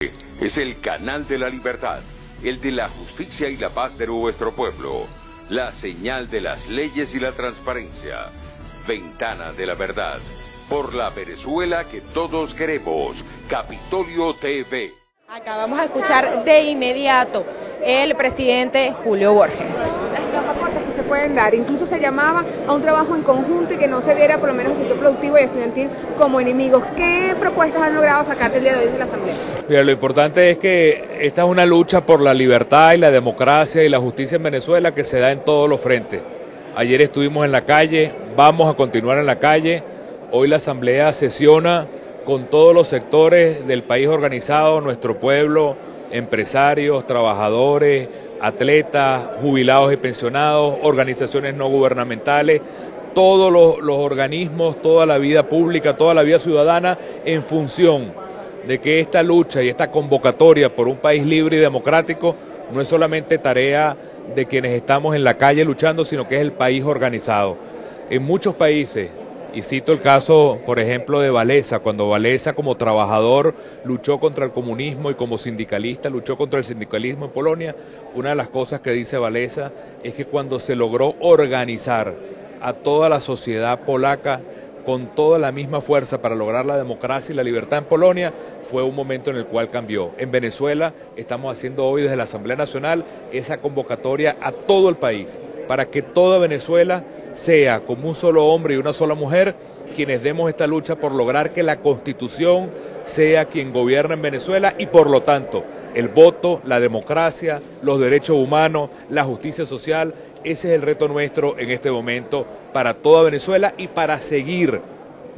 Es el canal de la libertad, el de la justicia y la paz de nuestro pueblo, la señal de las leyes y la transparencia, ventana de la verdad, por la Venezuela que todos queremos, Capitolio TV. Acá vamos a escuchar de inmediato el presidente Julio Borges. Las aportes que se pueden dar, incluso se llamaba a un trabajo en conjunto y que no se viera por lo menos el sector productivo y estudiantil como enemigos. ¿Qué propuestas han logrado sacar el día de hoy de la Asamblea? Mira, lo importante es que esta es una lucha por la libertad y la democracia y la justicia en Venezuela que se da en todos los frentes. Ayer estuvimos en la calle, vamos a continuar en la calle. Hoy la Asamblea sesiona con todos los sectores del país organizado, nuestro pueblo, empresarios, trabajadores, atletas, jubilados y pensionados, organizaciones no gubernamentales, todos los organismos, toda la vida pública, toda la vida ciudadana, en función de que esta lucha y esta convocatoria por un país libre y democrático no es solamente tarea de quienes estamos en la calle luchando, sino que es el país organizado. En muchos países, y cito el caso, por ejemplo, de Walesa, cuando Walesa como trabajador luchó contra el comunismo y como sindicalista luchó contra el sindicalismo en Polonia, una de las cosas que dice Walesa es que cuando se logró organizar a toda la sociedad polaca con toda la misma fuerza para lograr la democracia y la libertad en Polonia, fue un momento en el cual cambió. En Venezuela estamos haciendo hoy desde la Asamblea Nacional esa convocatoria a todo el país, para que toda Venezuela sea como un solo hombre y una sola mujer quienes demos esta lucha por lograr que la Constitución sea quien gobierna en Venezuela y por lo tanto el voto, la democracia, los derechos humanos, la justicia social, ese es el reto nuestro en este momento para toda Venezuela y para seguir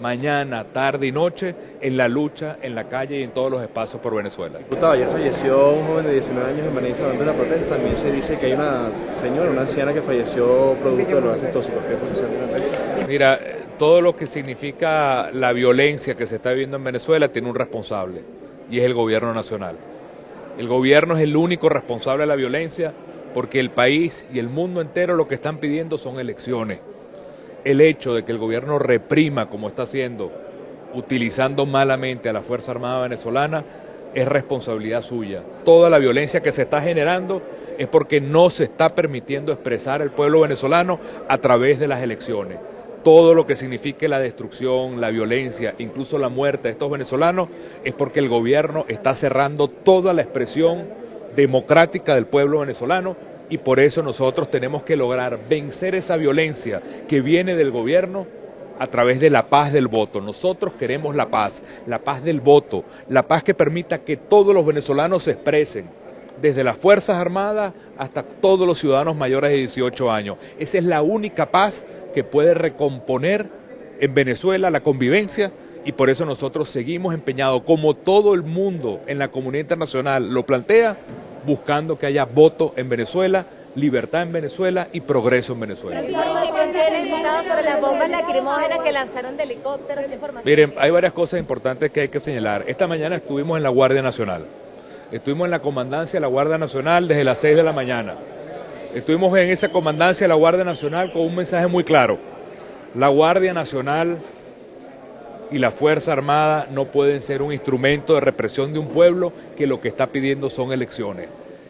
mañana, tarde y noche en la lucha, en la calle y en todos los espacios por Venezuela. Diputado, ayer falleció un joven de 19 años en Manizales durante una protesta. También se dice que hay una señora, una anciana que falleció producto de los gases tóxicos. ¿Qué posición tiene? Mira, todo lo que significa la violencia que se está viviendo en Venezuela tiene un responsable y es el gobierno nacional. El gobierno es el único responsable de la violencia porque el país y el mundo entero lo que están pidiendo son elecciones. El hecho de que el gobierno reprima como está haciendo, utilizando malamente a la Fuerza Armada venezolana, es responsabilidad suya. Toda la violencia que se está generando es porque no se está permitiendo expresar al pueblo venezolano a través de las elecciones. Todo lo que signifique la destrucción, la violencia, incluso la muerte de estos venezolanos, es porque el gobierno está cerrando toda la expresión democrática del pueblo venezolano. Y por eso nosotros tenemos que lograr vencer esa violencia que viene del gobierno a través de la paz del voto. Nosotros queremos la paz del voto, la paz que permita que todos los venezolanos se expresen, desde las Fuerzas Armadas hasta todos los ciudadanos mayores de 18 años. Esa es la única paz que puede recomponer en Venezuela la convivencia y por eso nosotros seguimos empeñados, como todo el mundo en la comunidad internacional lo plantea, buscando que haya voto en Venezuela, libertad en Venezuela y progreso en Venezuela. ¿Qué información tiene, diputado, sobre las bombas lacrimógenas que lanzaron de helicópteros? Miren, hay varias cosas importantes que hay que señalar. Esta mañana estuvimos en la Guardia Nacional. Estuvimos en la comandancia de la Guardia Nacional desde las 6 de la mañana. Estuvimos en esa comandancia de la Guardia Nacional con un mensaje muy claro. La Guardia Nacional y la Fuerza Armada no pueden ser un instrumento de represión de un pueblo que lo que está pidiendo son elecciones.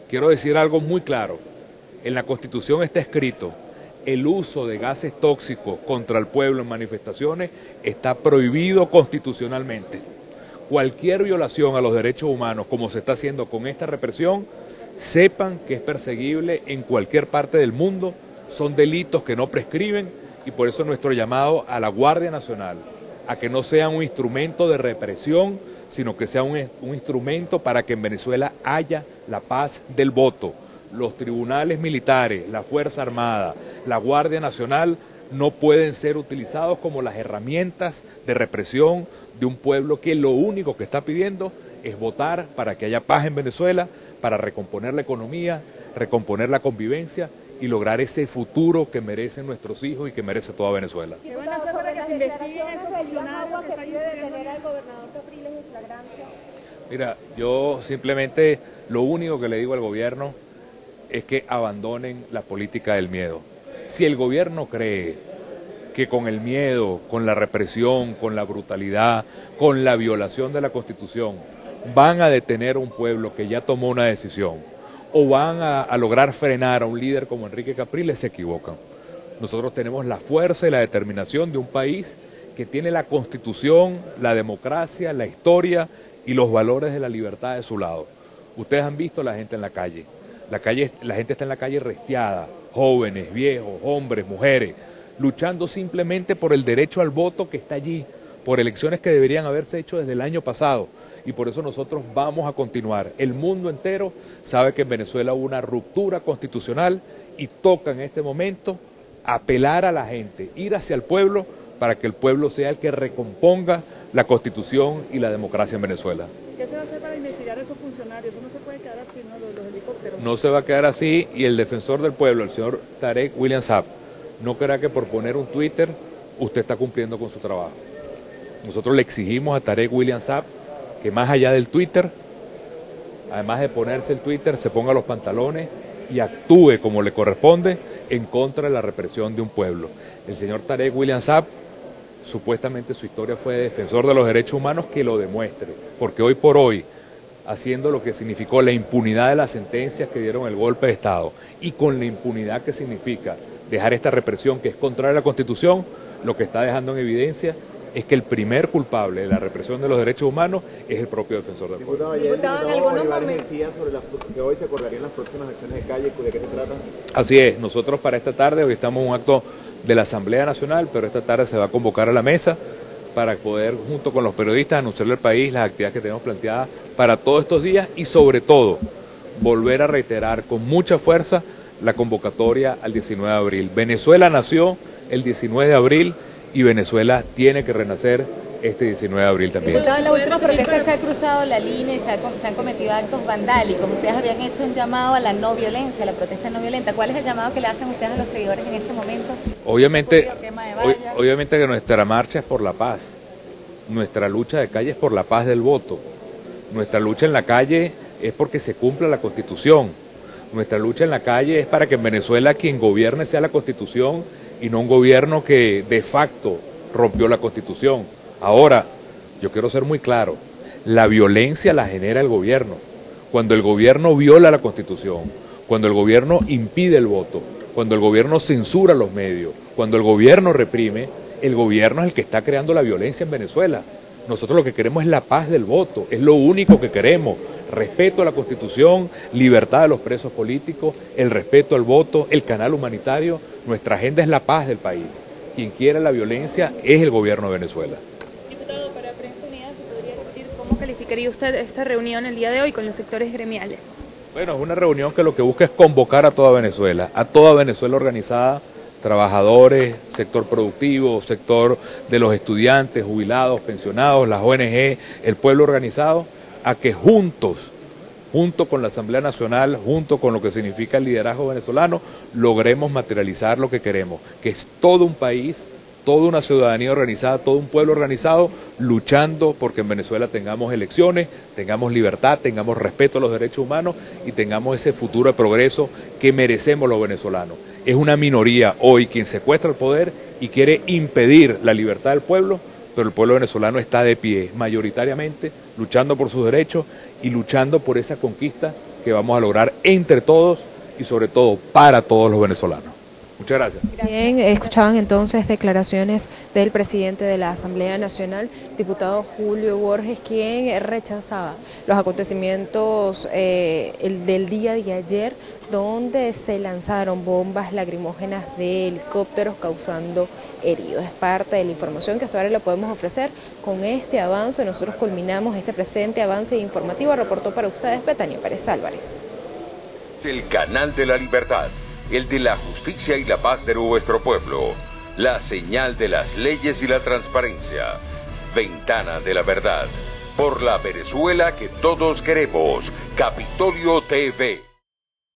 Quiero decir algo muy claro. En la Constitución está escrito, el uso de gases tóxicos contra el pueblo en manifestaciones está prohibido constitucionalmente. Cualquier violación a los derechos humanos, como se está haciendo con esta represión, sepan que es perseguible en cualquier parte del mundo, son delitos que no prescriben y por eso nuestro llamado a la Guardia Nacional, a que no sea un instrumento de represión, sino que sea un instrumento para que en Venezuela haya la paz del voto. Los tribunales militares, la Fuerza Armada, la Guardia Nacional no pueden ser utilizados como las herramientas de represión de un pueblo que lo único que está pidiendo es votar para que haya paz en Venezuela, para recomponer la economía, recomponer la convivencia y lograr ese futuro que merecen nuestros hijos y que merece toda Venezuela. ¿Qué van a hacer para que se investiguen esos funcionarios que están detener al gobernador Capriles en flagrancia? Mira, yo simplemente lo único que le digo al gobierno es que abandonen la política del miedo. Si el gobierno cree que con el miedo, con la represión, con la brutalidad, con la violación de la Constitución, van a detener a un pueblo que ya tomó una decisión o van a lograr frenar a un líder como Enrique Capriles, se equivocan. Nosotros tenemos la fuerza y la determinación de un país que tiene la Constitución, la democracia, la historia y los valores de la libertad de su lado. Ustedes han visto a la gente en la calle. La gente está en la calle restiada, jóvenes, viejos, hombres, mujeres, luchando simplemente por el derecho al voto que está allí, por elecciones que deberían haberse hecho desde el año pasado. Y por eso nosotros vamos a continuar. El mundo entero sabe que en Venezuela hubo una ruptura constitucional y toca en este momento apelar a la gente, ir hacia el pueblo para que el pueblo sea el que recomponga la Constitución y la democracia en Venezuela. ¿Qué se va a hacer para investigar a esos funcionarios? Eso no se puede quedar así, ¿no? Los helicópteros. No se va a quedar así, y el defensor del pueblo, el señor Tarek William Saab, no creerá que por poner un Twitter usted está cumpliendo con su trabajo. Nosotros le exigimos a Tarek William Saab que más allá del Twitter, además de ponerse el Twitter, se ponga los pantalones y actúe como le corresponde en contra de la represión de un pueblo. El señor Tarek William Saab, supuestamente su historia fue de defensor de los derechos humanos, que lo demuestre, porque hoy por hoy, haciendo lo que significó la impunidad de las sentencias que dieron el golpe de Estado y con la impunidad que significa dejar esta represión que es contraria a la Constitución, lo que está dejando en evidencia es que el primer culpable de la represión de los derechos humanos es el propio defensor del pueblo. Diputado, en algunos momentos decía sobre que hoy se acordarían las próximas acciones de calle, ¿de qué se trata? Así es, nosotros para esta tarde, hoy estamos en un acto de la Asamblea Nacional, pero esta tarde se va a convocar a la mesa para poder, junto con los periodistas, anunciarle al país las actividades que tenemos planteadas para todos estos días y sobre todo volver a reiterar con mucha fuerza la convocatoria al 19 de abril. Venezuela nació el 19 de abril y Venezuela tiene que renacer este 19 de abril también. Diputado, en la última protesta se ha cruzado la línea y se han cometido actos vandálicos. Ustedes habían hecho un llamado a la no violencia, a la protesta no violenta. ¿Cuál es el llamado que le hacen ustedes a los seguidores en este momento? Obviamente que nuestra marcha es por la paz. Nuestra lucha de calle es por la paz del voto. Nuestra lucha en la calle es porque se cumpla la Constitución. Nuestra lucha en la calle es para que en Venezuela quien gobierne sea la Constitución y no un gobierno que de facto rompió la Constitución. Ahora, yo quiero ser muy claro, la violencia la genera el gobierno. Cuando el gobierno viola la Constitución, cuando el gobierno impide el voto, cuando el gobierno censura los medios, cuando el gobierno reprime, el gobierno es el que está creando la violencia en Venezuela. Nosotros lo que queremos es la paz del voto, es lo único que queremos. Respeto a la Constitución, libertad de los presos políticos, el respeto al voto, el canal humanitario. Nuestra agenda es la paz del país. Quien quiera la violencia es el gobierno de Venezuela. Diputado, para Prensa Unida, ¿se podría repetir cómo calificaría usted esta reunión el día de hoy con los sectores gremiales? Bueno, es una reunión que lo que busca es convocar a toda Venezuela organizada, trabajadores, sector productivo, sector de los estudiantes, jubilados, pensionados, las ONG, el pueblo organizado, a que juntos, junto con la Asamblea Nacional, junto con lo que significa el liderazgo venezolano, logremos materializar lo que queremos, que es todo un país, toda una ciudadanía organizada, todo un pueblo organizado, luchando porque en Venezuela tengamos elecciones, tengamos libertad, tengamos respeto a los derechos humanos y tengamos ese futuro de progreso que merecemos los venezolanos. Es una minoría hoy quien secuestra el poder y quiere impedir la libertad del pueblo, pero el pueblo venezolano está de pie, mayoritariamente, luchando por sus derechos y luchando por esa conquista que vamos a lograr entre todos y sobre todo para todos los venezolanos. Muchas gracias. Bien, escuchaban entonces declaraciones del presidente de la Asamblea Nacional, diputado Julio Borges, quien rechazaba los acontecimientos del día de ayer, donde se lanzaron bombas lacrimógenas de helicópteros causando heridos. Es parte de la información que hasta ahora le podemos ofrecer. Con este avance nosotros culminamos este presente avance informativo. Reportó para ustedes Betania Pérez Álvarez. El canal de la libertad, el de la justicia y la paz de nuestro pueblo, la señal de las leyes y la transparencia, Ventana de la Verdad, por la Venezuela que todos queremos, Capitolio TV.